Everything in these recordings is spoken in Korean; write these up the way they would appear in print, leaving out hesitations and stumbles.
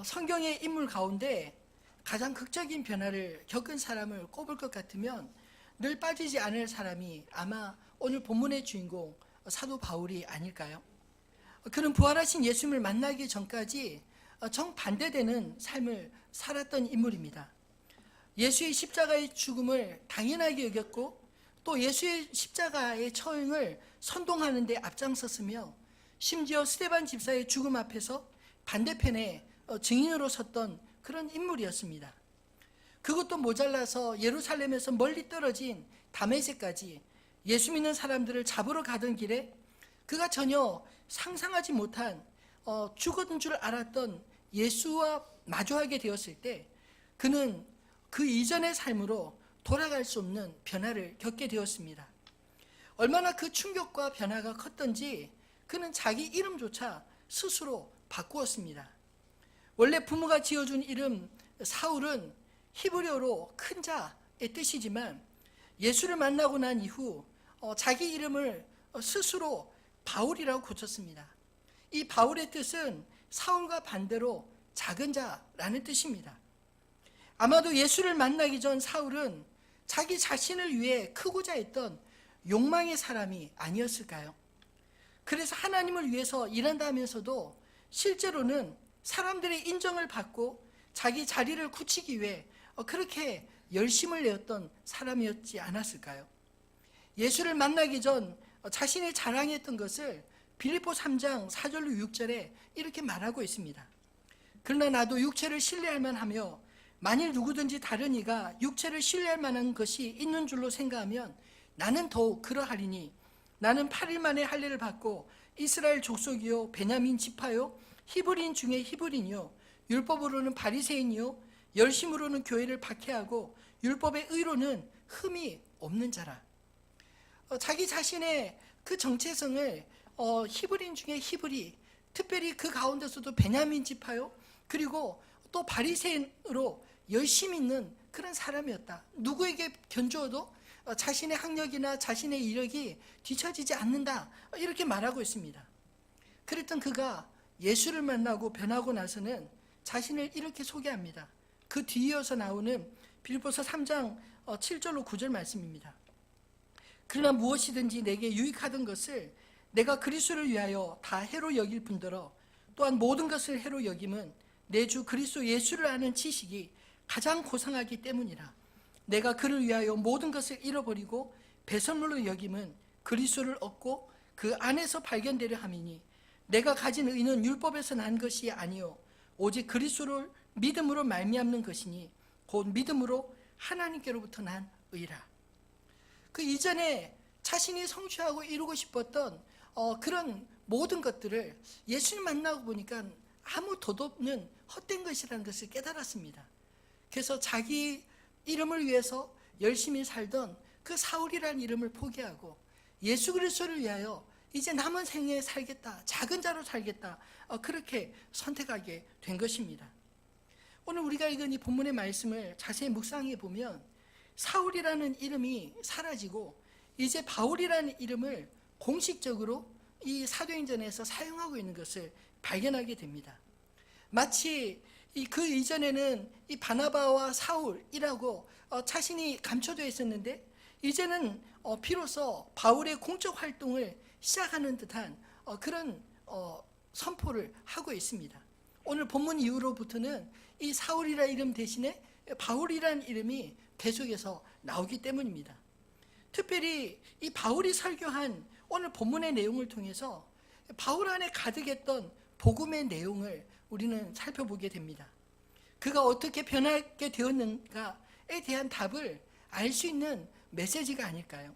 성경의 인물 가운데 가장 극적인 변화를 겪은 사람을 꼽을 것 같으면 늘 빠지지 않을 사람이 아마 오늘 본문의 주인공 사도 바울이 아닐까요? 그는 부활하신 예수님을 만나기 전까지 정반대되는 삶을 살았던 인물입니다. 예수의 십자가의 죽음을 당연하게 여겼고 또 예수의 십자가의 처형을 선동하는 데 앞장섰으며 심지어 스데반 집사의 죽음 앞에서 반대편에 증인으로 섰던 그런 인물이었습니다. 그것도 모자라서 예루살렘에서 멀리 떨어진 다메섹까지 예수 믿는 사람들을 잡으러 가던 길에 그가 전혀 상상하지 못한 죽은 줄 알았던 예수와 마주하게 되었을 때 그는 그 이전의 삶으로 돌아갈 수 없는 변화를 겪게 되었습니다. 얼마나 그 충격과 변화가 컸던지 그는 자기 이름조차 스스로 바꾸었습니다. 원래 부모가 지어준 이름 사울은 히브리어로 큰 자의 뜻이지만 예수를 만나고 난 이후 자기 이름을 스스로 바울이라고 고쳤습니다. 이 바울의 뜻은 사울과 반대로 작은 자라는 뜻입니다. 아마도 예수를 만나기 전 사울은 자기 자신을 위해 크고자 했던 욕망의 사람이 아니었을까요? 그래서 하나님을 위해서 일한다 하면서도 실제로는 사람들의 인정을 받고 자기 자리를 굳히기 위해 그렇게 열심을 내었던 사람이었지 않았을까요? 예수를 만나기 전 자신이 자랑했던 것을 빌립보 3장 4절로 6절에 이렇게 말하고 있습니다. 그러나 나도 육체를 신뢰할 만하며 만일 누구든지 다른 이가 육체를 신뢰할 만한 것이 있는 줄로 생각하면 나는 더욱 그러하리니 나는 8일 만에 할례를 받고 이스라엘 족속이요 베냐민 지파요 히브리인 중에 히브리인이요 율법으로는 바리새인이요 열심으로는 교회를 박해하고 율법의 의로는 흠이 없는 자라. 자기 자신의 그 정체성을 히브리인 중에 히브리, 특별히 그 가운데서도 베냐민 지파요 그리고 또 바리새인으로 열심히 있는 그런 사람이었다. 누구에게 견주어도 자신의 학력이나 자신의 이력이 뒤처지지 않는다 이렇게 말하고 있습니다. 그랬던 그가 예수를 만나고 변하고 나서는 자신을 이렇게 소개합니다. 그 뒤이어서 나오는 빌립보서 3장 7절로 9절 말씀입니다. 그러나 무엇이든지 내게 유익하던 것을 내가 그리스도를 위하여 다 해로 여길 뿐더러 또한 모든 것을 해로 여김은 내 주 그리스도 예수를 아는 지식이 가장 고상하기 때문이라. 내가 그를 위하여 모든 것을 잃어버리고 배설물로 여김은 그리스도를 얻고 그 안에서 발견되려 함이니 내가 가진 의는 율법에서 난 것이 아니요 오직 그리스도를 믿음으로 말미암는 것이니 곧 믿음으로 하나님께로부터 난 의라. 그 이전에 자신이 성취하고 이루고 싶었던 그런 모든 것들을 예수님 만나고 보니까 아무 덧없는 헛된 것이라는 것을 깨달았습니다. 그래서 자기 이름을 위해서 열심히 살던 그 사울이라는 이름을 포기하고 예수 그리스도를 위하여 이제 남은 생에 살겠다, 작은 자로 살겠다, 그렇게 선택하게 된 것입니다. 오늘 우리가 읽은 이 본문의 말씀을 자세히 묵상해 보면 사울이라는 이름이 사라지고 이제 바울이라는 이름을 공식적으로 이 사도행전에서 사용하고 있는 것을 발견하게 됩니다. 마치 그 이전에는 이 바나바와 사울이라고 자신이 감춰져 있었는데 이제는 비로소 바울의 공적 활동을 시작하는 듯한 그런 선포를 하고 있습니다. 오늘 본문 이후로부터는 이 사울이라는 이름 대신에 바울이라는 이름이 계속해서 나오기 때문입니다. 특별히 이 바울이 설교한 오늘 본문의 내용을 통해서 바울 안에 가득했던 복음의 내용을 우리는 살펴보게 됩니다. 그가 어떻게 변하게 되었는가에 대한 답을 알 수 있는 메시지가 아닐까요?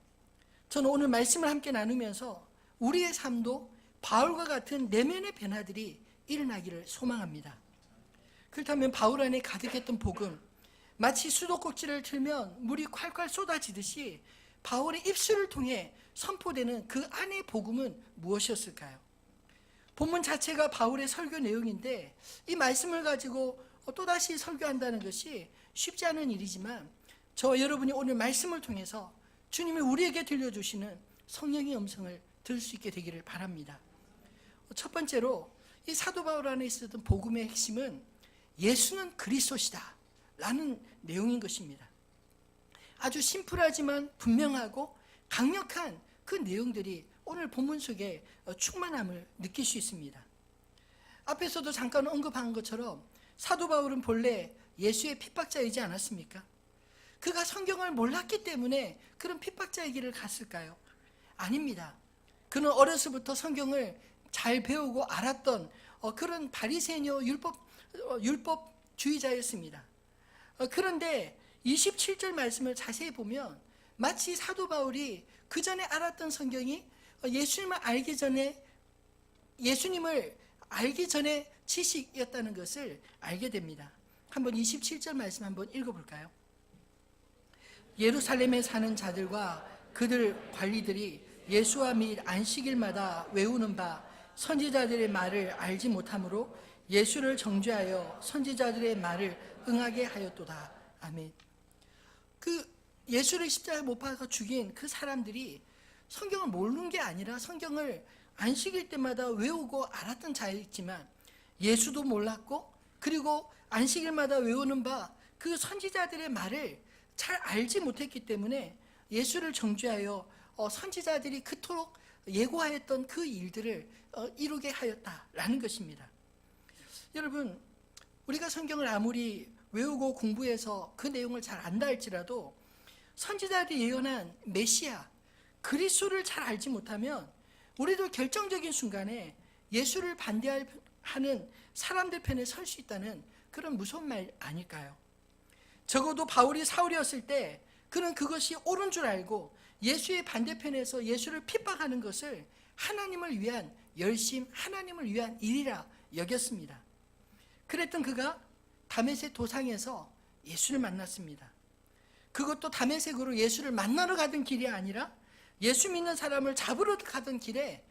저는 오늘 말씀을 함께 나누면서 우리의 삶도 바울과 같은 내면의 변화들이 일어나기를 소망합니다. 그렇다면 바울 안에 가득했던 복음, 마치 수도꼭지를 틀면 물이 콸콸 쏟아지듯이 바울의 입술을 통해 선포되는 그 안의 복음은 무엇이었을까요? 본문 자체가 바울의 설교 내용인데 이 말씀을 가지고 또다시 설교한다는 것이 쉽지 않은 일이지만 저와 여러분이 오늘 말씀을 통해서 주님이 우리에게 들려주시는 성령의 음성을 들을 수 있게 되기를 바랍니다. 첫 번째로 이 사도 바울 안에 있었던 복음의 핵심은 예수는 그리스도시다 라는 내용인 것입니다. 아주 심플하지만 분명하고 강력한 그 내용들이 오늘 본문 속에 충만함을 느낄 수 있습니다. 앞에서도 잠깐 언급한 것처럼 사도 바울은 본래 예수의 핍박자이지 않았습니까? 그가 성경을 몰랐기 때문에 그런 핍박자의 길을 갔을까요? 아닙니다. 그는 어려서부터 성경을 잘 배우고 알았던 그런 바리새인요 율법주의자였습니다. 그런데 27절 말씀을 자세히 보면 마치 사도 바울이 그 전에 알았던 성경이 예수님을 알기 전에 지식이었다는 것을 알게 됩니다. 한번 27절 말씀 한번 읽어볼까요? 예루살렘에 사는 자들과 그들 관리들이 예수와 및 안식일마다 외우는 바 선지자들의 말을 알지 못하므로 예수를 정죄하여 선지자들의 말을 응하게 하였도다. 아멘. 그 예수를 십자가에 못 박아 죽인 그 사람들이 성경을 모르는 게 아니라 성경을 안식일 때마다 외우고 알았던 자였지만 예수도 몰랐고 그리고 안식일마다 외우는 바 그 선지자들의 말을 잘 알지 못했기 때문에 예수를 정죄하여 선지자들이 그토록 예고하였던 그 일들을 이루게 하였다라는 것입니다. 여러분, 우리가 성경을 아무리 외우고 공부해서 그 내용을 잘 안다 할지라도 선지자들이 예언한 메시아 그리스도를 잘 알지 못하면 우리도 결정적인 순간에 예수를 반대하는 사람들 편에 설 수 있다는 그런 무서운 말 아닐까요? 적어도 바울이 사울이었을 때 그는 그것이 옳은 줄 알고 예수의 반대편에서 예수를 핍박하는 것을 하나님을 위한 열심, 하나님을 위한 일이라 여겼습니다. 그랬던 그가 다메섹 도상에서 예수를 만났습니다. 그것도 다메섹으로 예수를 만나러 가던 길이 아니라 예수 믿는 사람을 잡으러 가던 길에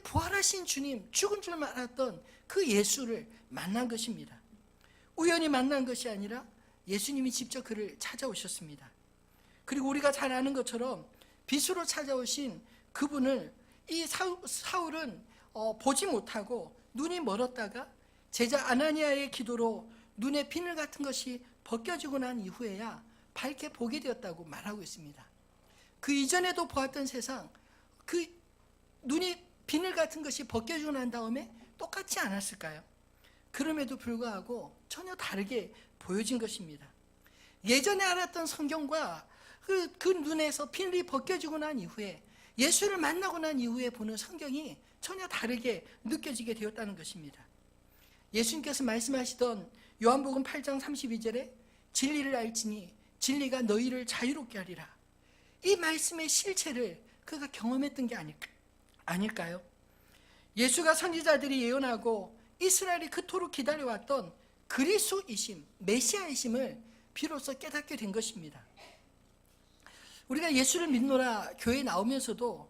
부활하신 주님, 죽은 줄 알았던 그 예수를 만난 것입니다. 우연히 만난 것이 아니라 예수님이 직접 그를 찾아오셨습니다. 그리고 우리가 잘 아는 것처럼 빛으로 찾아오신 그분을 이 사울은 보지 못하고 눈이 멀었다가 제자 아나니아의 기도로 눈에 비늘 같은 것이 벗겨지고 난 이후에야 밝게 보게 되었다고 말하고 있습니다. 그 이전에도 보았던 세상, 그 눈이 비늘 같은 것이 벗겨지고 난 다음에 똑같지 않았을까요? 그럼에도 불구하고 전혀 다르게 보여진 것입니다. 예전에 알았던 성경과 그 눈에서 비늘이 벗겨지고 난 이후에 예수를 만나고 난 이후에 보는 성경이 전혀 다르게 느껴지게 되었다는 것입니다. 예수님께서 말씀하시던 요한복음 8장 32절에 진리를 알지니 진리가 너희를 자유롭게 하리라. 이 말씀의 실체를 그가 경험했던 게 아닐까요? 예수가 선지자들이 예언하고 이스라엘이 그토록 기다려왔던 그리스도이심, 메시아이심을 비로소 깨닫게 된 것입니다. 우리가 예수를 믿노라 교회에 나오면서도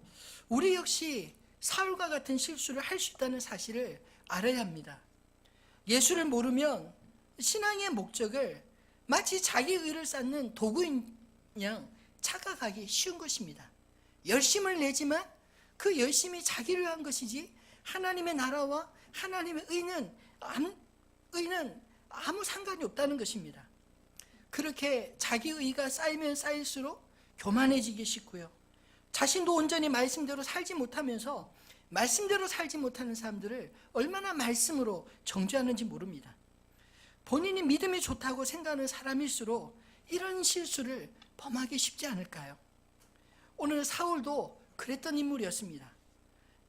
우리 역시 사울과 같은 실수를 할 수 있다는 사실을 알아야 합니다. 예수를 모르면 신앙의 목적을 마치 자기 의를 쌓는 도구인 양 착각하기 쉬운 것입니다. 열심을 내지만 그 열심이 자기를 위한 것이지 하나님의 나라와 하나님의 의는 아무 상관이 없다는 것입니다. 그렇게 자기 의가 쌓이면 쌓일수록 교만해지기 쉽고요. 자신도 온전히 말씀대로 살지 못하면서 말씀대로 살지 못하는 사람들을 얼마나 말씀으로 정죄하는지 모릅니다. 본인이 믿음이 좋다고 생각하는 사람일수록 이런 실수를 범하기 쉽지 않을까요? 오늘 사울도 그랬던 인물이었습니다.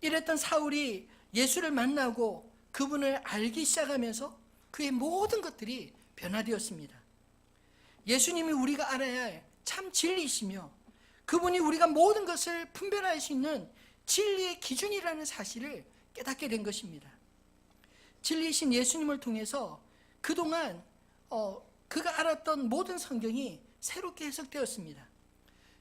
이랬던 사울이 예수를 만나고 그분을 알기 시작하면서 그의 모든 것들이 변화되었습니다. 예수님이 우리가 알아야 할 참 진리이시며 그분이 우리가 모든 것을 분별할 수 있는 진리의 기준이라는 사실을 깨닫게 된 것입니다. 진리이신 예수님을 통해서 그동안 그가 알았던 모든 성경이 새롭게 해석되었습니다.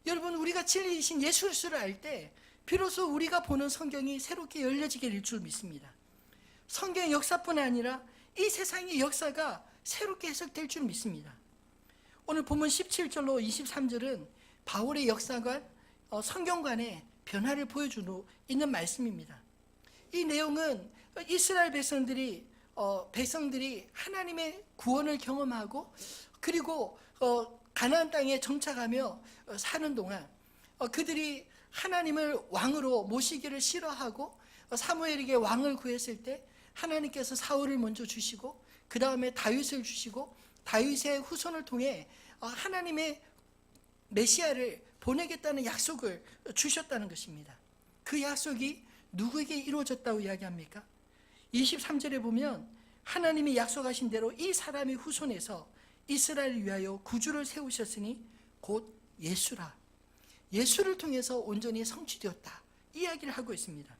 여러분, 우리가 진리이신 예수 그리스도를 알 때 비로소 우리가 보는 성경이 새롭게 열려지게 될 줄 믿습니다. 성경의 역사뿐 아니라 이 세상의 역사가 새롭게 해석될 줄 믿습니다. 오늘 본문 17절로 23절은 바울의 역사관, 성경관의 변화를 보여주고 있는 말씀입니다. 이 내용은 이스라엘 백성들이 백성들이 하나님의 구원을 경험하고 그리고 가나안 땅에 정착하며 사는 동안 그들이 하나님을 왕으로 모시기를 싫어하고 사무엘에게 왕을 구했을 때 하나님께서 사울을 먼저 주시고 그 다음에 다윗을 주시고 다윗의 후손을 통해 하나님의 메시아를 보내겠다는 약속을 주셨다는 것입니다. 그 약속이 누구에게 이루어졌다고 이야기합니까? 23절에 보면 하나님이 약속하신 대로 이 사람의 후손에서 이스라엘을 위하여 구주를 세우셨으니 곧 예수라. 예수를 통해서 온전히 성취되었다. 이야기를 하고 있습니다.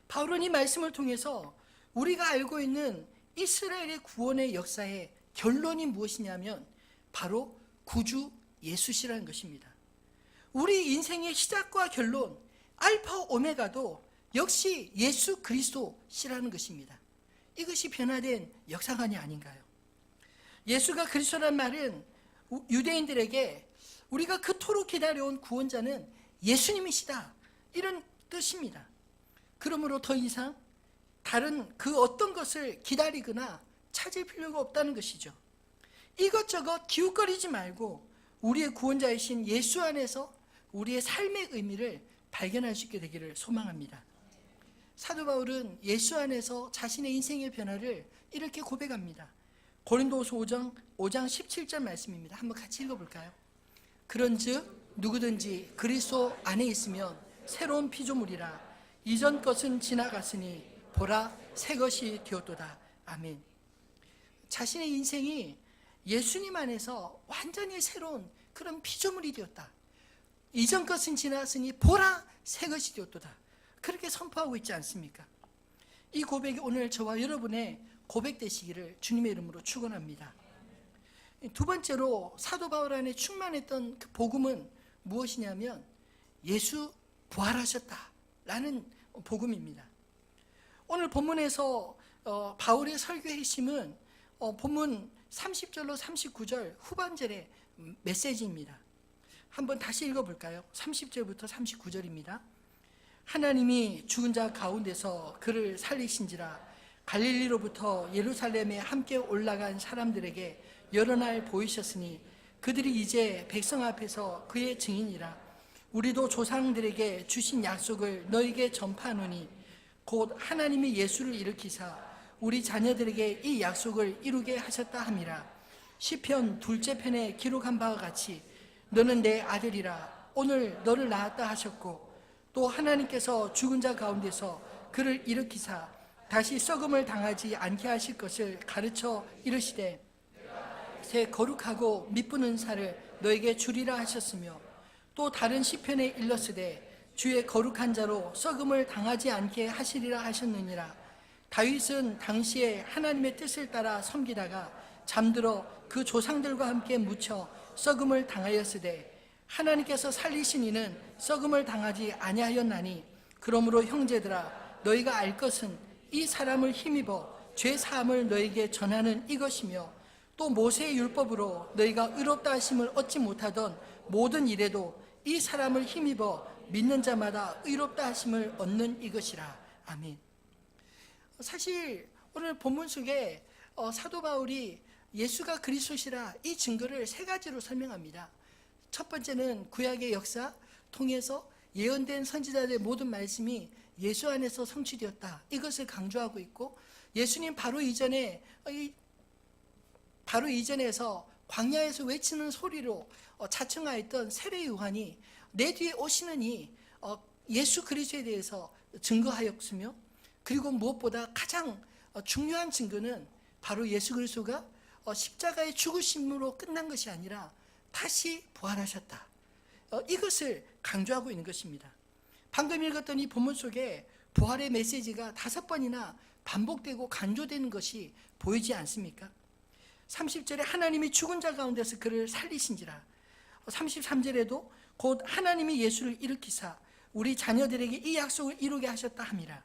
바울은 이 말씀을 통해서 우리가 알고 있는 이스라엘의 구원의 역사의 결론이 무엇이냐면 바로 구주 예수시라는 것입니다. 우리 인생의 시작과 결론, 알파 오메가도 역시 예수 그리스도시라는 것입니다. 이것이 변화된 역사관이 아닌가요? 예수가 그리스도란 말은 유대인들에게 우리가 그토록 기다려온 구원자는 예수님이시다, 이런 뜻입니다. 그러므로 더 이상 다른 그 어떤 것을 기다리거나 찾을 필요가 없다는 것이죠. 이것저것 기웃거리지 말고 우리의 구원자이신 예수 안에서 우리의 삶의 의미를 발견할 수 있게 되기를 소망합니다. 사도 바울은 예수 안에서 자신의 인생의 변화를 이렇게 고백합니다. 고린도후서 5장 17절 말씀입니다. 한번 같이 읽어볼까요? 그런즉 누구든지 그리스도 안에 있으면 새로운 피조물이라. 이전 것은 지나갔으니 보라 새 것이 되었도다. 아멘. 자신의 인생이 예수님 안에서 완전히 새로운 그런 피조물이 되었다. 이전 것은 지났으니 보라 새 것이 되었도다. 그렇게 선포하고 있지 않습니까? 이 고백이 오늘 저와 여러분의 고백 되시기를 주님의 이름으로 축원합니다. 두 번째로 사도 바울 안에 충만했던 그 복음은 무엇이냐면 예수 부활하셨다라는 복음입니다. 오늘 본문에서 바울의 설교의 핵심은 본문 30절로 39절 후반절의 메시지입니다. 한번 다시 읽어볼까요? 30절부터 39절입니다. 하나님이 죽은 자 가운데서 그를 살리신지라. 갈릴리로부터 예루살렘에 함께 올라간 사람들에게 여러 날 보이셨으니 그들이 이제 백성 앞에서 그의 증인이라. 우리도 조상들에게 주신 약속을 너에게 전파하노니 곧 하나님이 예수를 일으키사 우리 자녀들에게 이 약속을 이루게 하셨다 함이라. 시편 2째 편에 기록한 바와 같이 너는 내 아들이라. 오늘 너를 낳았다 하셨고 또 하나님께서 죽은 자 가운데서 그를 일으키사 다시 썩음을 당하지 않게 하실 것을 가르쳐 이르시되 새 거룩하고 미쁘는 살을 너에게 주리라 하셨으며 또 다른 시편에 일렀으되 주의 거룩한 자로 썩음을 당하지 않게 하시리라 하셨느니라. 다윗은 당시에 하나님의 뜻을 따라 섬기다가 잠들어 그 조상들과 함께 묻혀 썩음을 당하였으되 하나님께서 살리신 이는 썩음을 당하지 아니하였나니 그러므로 형제들아 너희가 알 것은 이 사람을 힘입어 죄 사함을 너희에게 전하는 이것이며 또 모세의 율법으로 너희가 의롭다 하심을 얻지 못하던 모든 일에도 이 사람을 힘입어 믿는 자마다 의롭다 하심을 얻는 이것이라. 아멘. 사실 오늘 본문 속에 사도 바울이 예수가 그리스도시라 이 증거를 세 가지로 설명합니다. 첫 번째는 구약의 역사 통해서 예언된 선지자들의 모든 말씀이 예수 안에서 성취되었다. 이것을 강조하고 있고 예수님 바로 이전에서 광야에서 외치는 소리로 자청하였던 세례 요한이 내 뒤에 오시는 이 예수 그리스도에 대해서 증거하였으며 그리고 무엇보다 가장 중요한 증거는 바로 예수 그리스도가 십자가의 죽으심으로 끝난 것이 아니라 다시 부활하셨다. 이것을 강조하고 있는 것입니다. 방금 읽었던 이 본문 속에 부활의 메시지가 5번이나 반복되고 강조되는 것이 보이지 않습니까? 30절에 하나님이 죽은 자 가운데서 그를 살리신지라. 33절에도 곧 하나님이 예수를 일으키사 우리 자녀들에게 이 약속을 이루게 하셨다 함이라.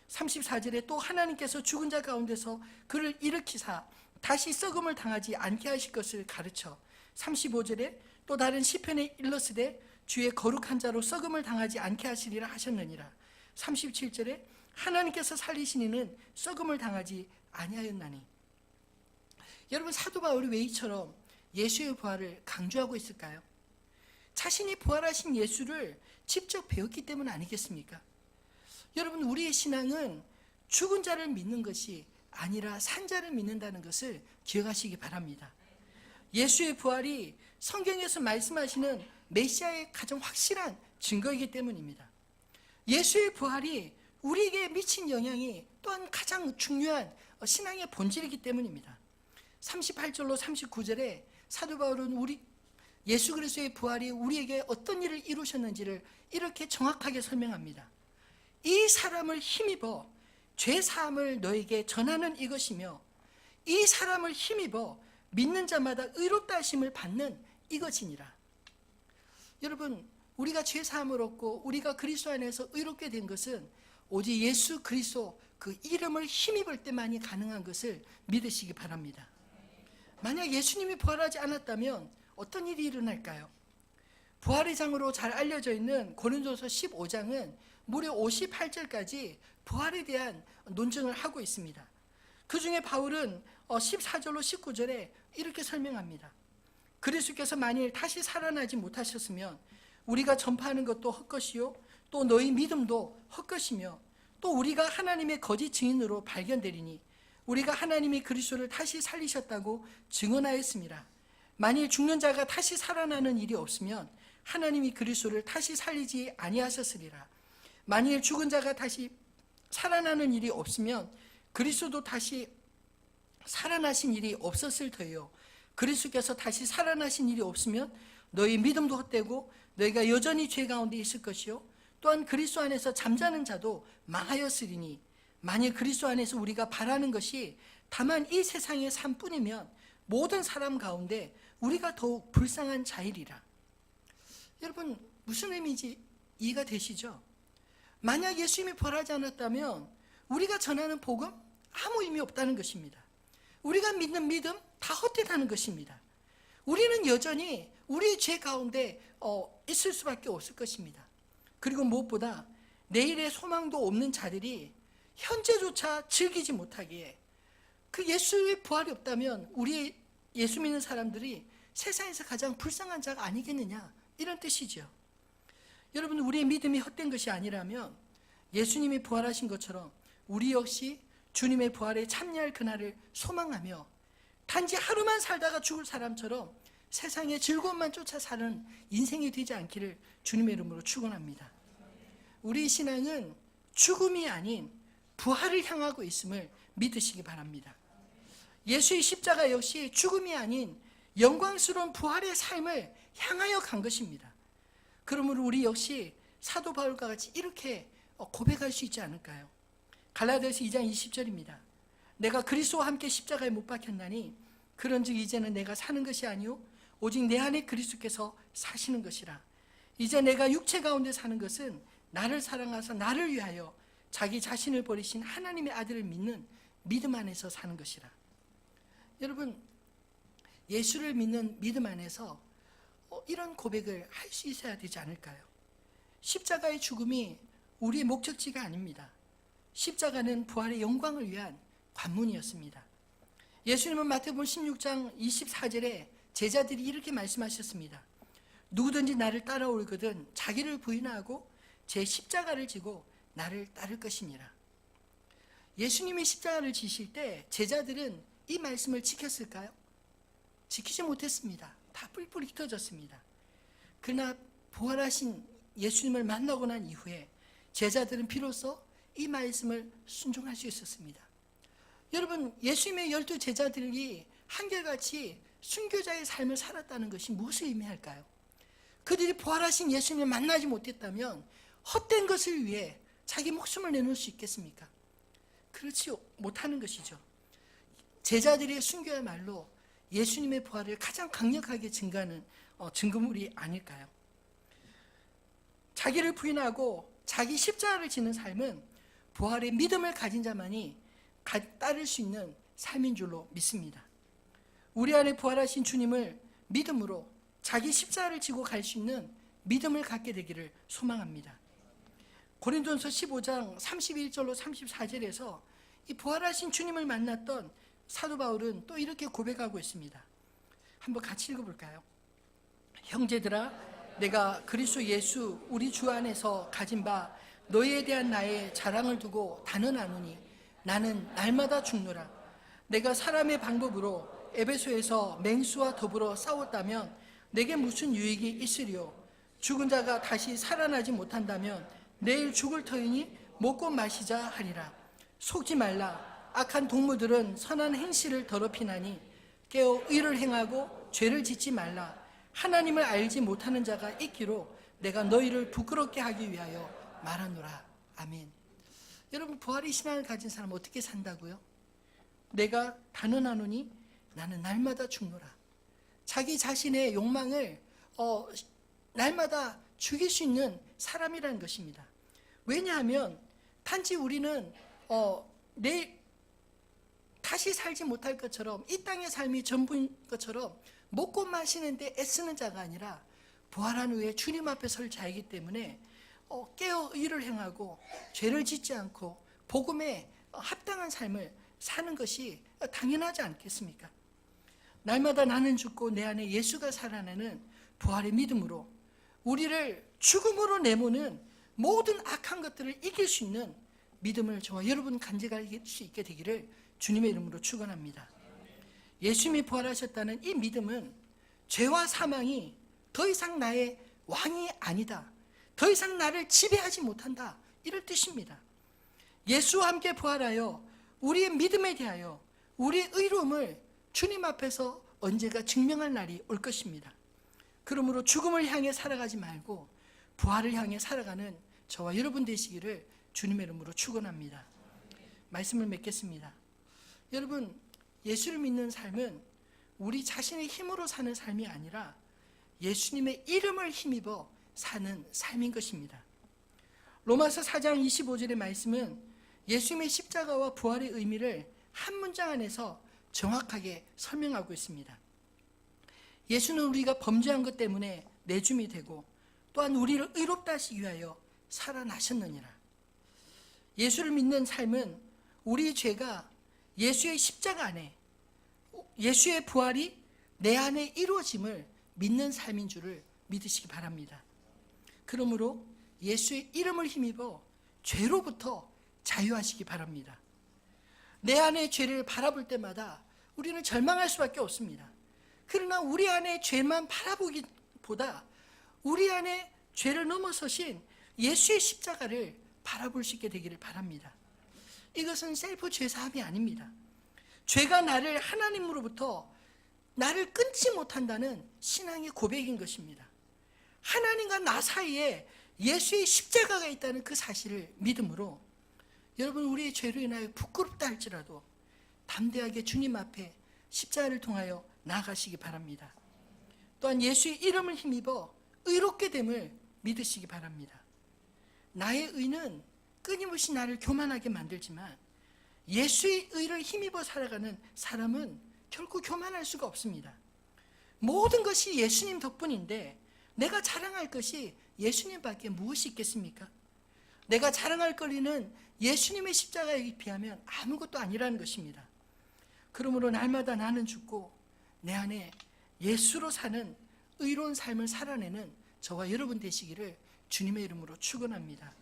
34절에 또 하나님께서 죽은 자 가운데서 그를 일으키사 다시 썩음을 당하지 않게 하실 것을 가르쳐 35절에 또 다른 시편에 일렀으되 주의 거룩한 자로 썩음을 당하지 않게 하시리라 하셨느니라. 37절에 하나님께서 살리신 이는 썩음을 당하지 아니하였나니. 여러분, 사도 바울이 왜 이처럼 예수의 부활을 강조하고 있을까요? 자신이 부활하신 예수를 직접 배웠기 때문 아니겠습니까? 여러분, 우리의 신앙은 죽은 자를 믿는 것이 아니라 산 자를 믿는다는 것을 기억하시기 바랍니다. 예수의 부활이 성경에서 말씀하시는 메시아의 가장 확실한 증거이기 때문입니다. 예수의 부활이 우리에게 미친 영향이 또한 가장 중요한 신앙의 본질이기 때문입니다. 38절로 39절에 사도 바울은 예수 그리스도의 부활이 우리에게 어떤 일을 이루셨는지를 이렇게 정확하게 설명합니다. 이 사람을 힘입어 죄 사함을 너에게 전하는 이것이며, 이 사람을 힘입어 믿는 자마다 의롭다 하심을 받는 이것이니라. 여러분, 우리가 죄 사함을 얻고 우리가 그리스도 안에서 의롭게 된 것은 오직 예수 그리스도 그 이름을 힘입을 때만이 가능한 것을 믿으시기 바랍니다. 만약 예수님이 부활하지 않았다면 어떤 일이 일어날까요? 부활의 장으로 잘 알려져 있는 고린도서 15장은 무려 58절까지 부활에 대한 논증을 하고 있습니다. 그 중에 바울은 14절로 19절에 이렇게 설명합니다. 그리스도께서 만일 다시 살아나지 못하셨으면 우리가 전파하는 것도 헛것이요 또 너희 믿음도 헛것이며, 또 우리가 하나님의 거짓 증인으로 발견되리니 우리가 하나님이 그리스도를 다시 살리셨다고 증언하였습니다. 만일 죽는 자가 다시 살아나는 일이 없으면 하나님이 그리스도를 다시 살리지 아니하셨으리라. 만일 죽은 자가 다시 살아나는 일이 없으면 그리스도도 다시 살아나신 일이 없었을 터이요, 그리스도께서 다시 살아나신 일이 없으면 너희 믿음도 헛되고 너희가 여전히 죄 가운데 있을 것이요 또한 그리스도 안에서 잠자는 자도 망하였으리니, 만일 그리스도 안에서 우리가 바라는 것이 다만 이 세상의 삶뿐이면 모든 사람 가운데 우리가 더욱 불쌍한 자이리라. 여러분, 무슨 의미인지 이해가 되시죠? 만약 예수님이 부활하지 않았다면 우리가 전하는 복음 아무 의미 없다는 것입니다. 우리가 믿는 믿음 다 헛되다는 것입니다. 우리는 여전히 우리의 죄 가운데 있을 수밖에 없을 것입니다. 그리고 무엇보다 내일의 소망도 없는 자들이 현재조차 즐기지 못하기에, 그 예수의 부활이 없다면 우리 예수 믿는 사람들이 세상에서 가장 불쌍한 자가 아니겠느냐, 이런 뜻이죠. 여러분, 우리의 믿음이 헛된 것이 아니라면 예수님이 부활하신 것처럼 우리 역시 주님의 부활에 참여할 그날을 소망하며 단지 하루만 살다가 죽을 사람처럼 세상의 즐거움만 쫓아 사는 인생이 되지 않기를 주님의 이름으로 축원합니다. 우리 신앙은 죽음이 아닌 부활을 향하고 있음을 믿으시기 바랍니다. 예수의 십자가 역시 죽음이 아닌 영광스러운 부활의 삶을 향하여 간 것입니다. 그러므로 우리 역시 사도 바울과 같이 이렇게 고백할 수 있지 않을까요? 갈라디아서 2장 20절입니다. 내가 그리스도와 함께 십자가에 못 박혔나니 그런즉 이제는 내가 사는 것이 아니요 오직 내 안에 그리스도께서 사시는 것이라. 이제 내가 육체 가운데 사는 것은 나를 사랑하사 나를 위하여 자기 자신을 버리신 하나님의 아들을 믿는 믿음 안에서 사는 것이라. 여러분, 예수를 믿는 믿음 안에서 이런 고백을 할 수 있어야 되지 않을까요? 십자가의 죽음이 우리의 목적지가 아닙니다. 십자가는 부활의 영광을 위한 관문이었습니다. 예수님은 마태복음 16장 24절에 제자들이 이렇게 말씀하셨습니다. 누구든지 나를 따라오거든 자기를 부인하고 제 십자가를 지고 나를 따를 것이니라. 예수님이 십자가를 지실 때 제자들은 이 말씀을 지켰을까요? 지키지 못했습니다. 다 뿔뿔이 흩어졌습니다. 그러나 부활하신 예수님을 만나고 난 이후에 제자들은 비로소 이 말씀을 순종할 수 있었습니다. 여러분, 예수님의 12 제자들이 한결같이 순교자의 삶을 살았다는 것이 무엇을 의미할까요? 그들이 부활하신 예수님을 만나지 못했다면 헛된 것을 위해 자기 목숨을 내놓을 수 있겠습니까? 그렇지 못하는 것이죠. 제자들의 순교야말로 예수님의 부활을 가장 강력하게 증거하는 증거물이 아닐까요? 자기를 부인하고 자기 십자가를 지는 삶은 부활의 믿음을 가진 자만이 따를 수 있는 삶인 줄로 믿습니다. 우리 안에 부활하신 주님을 믿음으로 자기 십자가를 지고 갈 수 있는 믿음을 갖게 되기를 소망합니다. 고린도전서 15장 31절로 34절에서 이 부활하신 주님을 만났던 사도 바울은 또 이렇게 고백하고 있습니다. 한번 같이 읽어볼까요? 형제들아, 내가 그리스도 예수 우리 주 안에서 가진 바 너희에 대한 나의 자랑을 두고 단언하노니 나는 날마다 죽노라. 내가 사람의 방법으로 에베소에서 맹수와 더불어 싸웠다면 내게 무슨 유익이 있으리요? 죽은 자가 다시 살아나지 못한다면 내일 죽을 터이니 먹고 마시자 하리라. 속지 말라. 악한 동무들은 선한 행실을 더럽히나니 깨어 의를 행하고 죄를 짓지 말라. 하나님을 알지 못하는 자가 있기로 내가 너희를 부끄럽게 하기 위하여 말하노라. 아멘. 여러분, 부활의 신앙을 가진 사람은 어떻게 산다고요? 내가 단언하노니 나는 날마다 죽노라. 자기 자신의 욕망을 날마다 죽일 수 있는 사람이라는 것입니다. 왜냐하면 단지 우리는 내일 다시 살지 못할 것처럼, 이 땅의 삶이 전부인 것처럼 먹고 마시는데 애쓰는 자가 아니라 부활한 후에 주님 앞에 설 자이기 때문에 깨어 의를 행하고 죄를 짓지 않고 복음에 합당한 삶을 사는 것이 당연하지 않겠습니까? 날마다 나는 죽고 내 안에 예수가 살아나는 부활의 믿음으로 우리를 죽음으로 내모는 모든 악한 것들을 이길 수 있는 믿음을 저와 여러분 간직할 수 있게 되기를 주님의 이름으로 축원합니다. 예수님이 부활하셨다는 이 믿음은 죄와 사망이 더 이상 나의 왕이 아니다, 더 이상 나를 지배하지 못한다, 이럴 뜻입니다. 예수와 함께 부활하여 우리의 믿음에 대하여 우리의 의로움을 주님 앞에서 언제가 증명할 날이 올 것입니다. 그러므로 죽음을 향해 살아가지 말고 부활을 향해 살아가는 저와 여러분 되시기를 주님의 이름으로 축원합니다. 말씀을 맺겠습니다. 여러분, 예수를 믿는 삶은 우리 자신의 힘으로 사는 삶이 아니라 예수님의 이름을 힘입어 사는 삶인 것입니다. 로마서 4장 25절의 말씀은 예수님의 십자가와 부활의 의미를 한 문장 안에서 정확하게 설명하고 있습니다. 예수는 우리가 범죄한 것 때문에 내줌이 되고 또한 우리를 의롭다 하시기 위하여 살아나셨느니라. 예수를 믿는 삶은 우리 죄가 예수의 십자가 안에, 예수의 부활이 내 안에 이루어짐을 믿는 삶인 줄을 믿으시기 바랍니다. 그러므로 예수의 이름을 힘입어 죄로부터 자유하시기 바랍니다. 내 안의 죄를 바라볼 때마다 우리는 절망할 수밖에 없습니다. 그러나 우리 안의 죄만 바라보기보다 우리 안에 죄를 넘어서신 예수의 십자가를 바라볼 수 있게 되기를 바랍니다. 이것은 셀프 죄사함이 아닙니다. 죄가 나를 하나님으로부터 나를 끊지 못한다는 신앙의 고백인 것입니다. 하나님과 나 사이에 예수의 십자가가 있다는 그 사실을 믿음으로 여러분, 우리의 죄로 인하여 부끄럽다 할지라도 담대하게 주님 앞에 십자가를 통하여 나아가시기 바랍니다. 또한 예수의 이름을 힘입어 의롭게 됨을 믿으시기 바랍니다. 나의 의는 끊임없이 나를 교만하게 만들지만 예수의 의를 힘입어 살아가는 사람은 결코 교만할 수가 없습니다. 모든 것이 예수님 덕분인데 내가 자랑할 것이 예수님밖에 무엇이 있겠습니까? 내가 자랑할 거리는 예수님의 십자가에 비하면 아무것도 아니라는 것입니다. 그러므로 날마다 나는 죽고 내 안에 예수로 사는 의로운 삶을 살아내는 저와 여러분 되시기를 주님의 이름으로 축원합니다.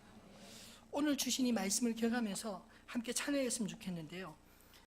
오늘 주신 이 말씀을 기억하면서 함께 찬양했으면 좋겠는데요.